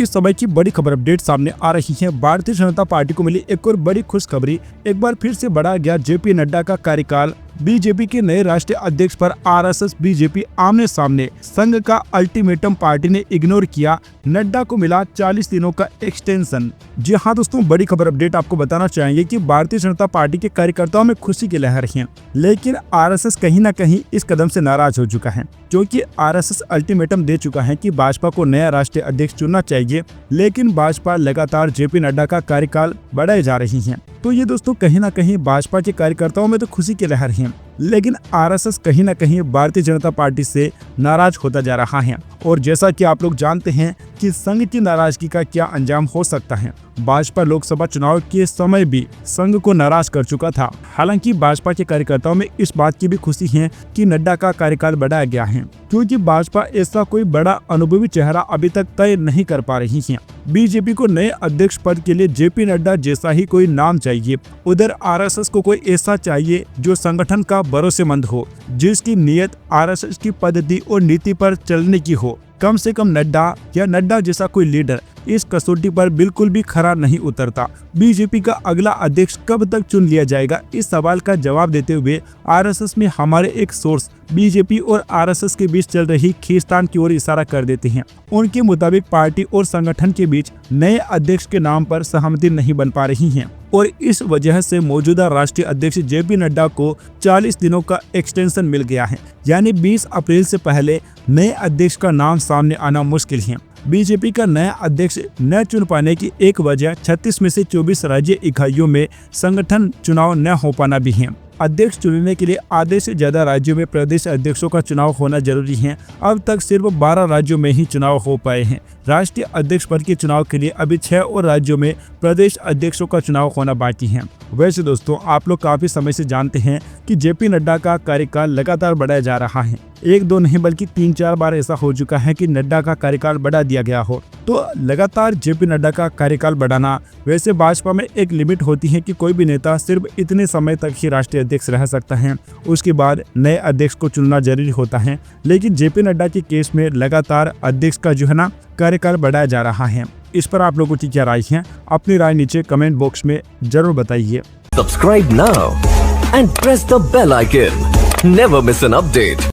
इस समय की बड़ी खबर अपडेट सामने आ रही है। भारतीय जनता पार्टी को मिली एक और बड़ी खुशखबरी। एक बार फिर से बढ़ा गया जेपी नड्डा का कार्यकाल। बीजेपी के नए राष्ट्रीय अध्यक्ष पर आरएसएस बीजेपी आमने सामने। संघ का अल्टीमेटम पार्टी ने इग्नोर किया। नड्डा को मिला 40 दिनों का एक्सटेंशन। जी हाँ दोस्तों, बड़ी खबर अपडेट आपको बताना चाहेंगे कि भारतीय जनता पार्टी के कार्यकर्ताओं में खुशी की लहर है, लेकिन आरएसएस कहीं न कहीं इस कदम से नाराज हो चुका है, क्योंकि आरएसएस अल्टीमेटम दे चुका है कि भाजपा को नया राष्ट्रीय अध्यक्ष चुनना चाहिए, लेकिन भाजपा लगातार जेपी नड्डा का कार्यकाल बढ़ाए जा रही है। तो ये दोस्तों कहीं ना कहीं भाजपा के कार्यकर्ताओं में तो खुशी की लहर है, लेकिन आरएसएस कहीं ना कहीं भारतीय जनता पार्टी से नाराज होता जा रहा है। और जैसा कि आप लोग जानते हैं कि संघ की नाराजगी का क्या अंजाम हो सकता है। भाजपा लोकसभा चुनाव के समय भी संघ को नाराज कर चुका था। हालांकि भाजपा के कार्यकर्ताओं में इस बात की भी खुशी है कि नड्डा का कार्यकाल बढ़ाया गया है, क्योंकि भाजपा ऐसा कोई बड़ा अनुभवी चेहरा अभी तक तय नहीं कर पा रही है। बीजेपी को नए अध्यक्ष पद के लिए जेपी नड्डा जैसा ही कोई नाम चाहिए, उधर आरएसएस को कोई ऐसा चाहिए जो संगठन का भरोसेमंद हो, जिसकी नीयत आरएसएस की पद्धति और नीति पर चलने की हो। कम से कम नड्डा या नड्डा जैसा कोई लीडर इस कसौटी पर बिल्कुल भी खरा नहीं उतरता। बीजेपी का अगला अध्यक्ष कब तक चुन लिया जाएगा, इस सवाल का जवाब देते हुए आरएसएस में हमारे एक सोर्स बीजेपी और आरएसएस के बीच चल रही खींचतान की ओर इशारा कर देते हैं। उनके मुताबिक पार्टी और संगठन के बीच नए अध्यक्ष के नाम पर सहमति नहीं बन पा रही है, और इस वजह से मौजूदा राष्ट्रीय अध्यक्ष जेपी नड्डा को 40 दिनों का एक्सटेंशन मिल गया है। यानी 20 अप्रैल से पहले नए अध्यक्ष का नाम सामने आना मुश्किल है। बीजेपी का नया अध्यक्ष न चुन पाने की एक वजह 36 में से 24 राज्य इकाइयों में संगठन चुनाव न हो पाना भी है। अध्यक्ष चुनने के लिए आधे से ज्यादा राज्यों में प्रदेश अध्यक्षों का चुनाव होना जरूरी है। अब तक सिर्फ 12 राज्यों में ही चुनाव हो पाए हैं। राष्ट्रीय अध्यक्ष पद के चुनाव के लिए अभी 6 और राज्यों में प्रदेश अध्यक्षों का चुनाव होना बाकी है। वैसे दोस्तों, आप लोग काफी समय से जानते हैं कि जेपी नड्डा का कार्यकाल लगातार बढ़ाया जा रहा है। एक दो नहीं बल्कि 3-4 बार ऐसा हो चुका है कि नड्डा का कार्यकाल बढ़ा दिया गया हो। तो लगातार जेपी नड्डा का कार्यकाल बढ़ाना, वैसे भाजपा में एक लिमिट होती है कि कोई भी नेता सिर्फ इतने समय तक ही राष्ट्रीय अध्यक्ष रह सकता है, उसके बाद नए अध्यक्ष को चुनना जरूरी होता है। लेकिन जेपी नड्डा के केस में लगातार अध्यक्ष का जो है ना कार्यकाल बढ़ाया जा रहा है। इस पर आप लोगों की क्या राय है? अपनी राय नीचे कमेंट बॉक्स में जरूर बताइए। Subscribe now and press the bell icon. Never miss an update.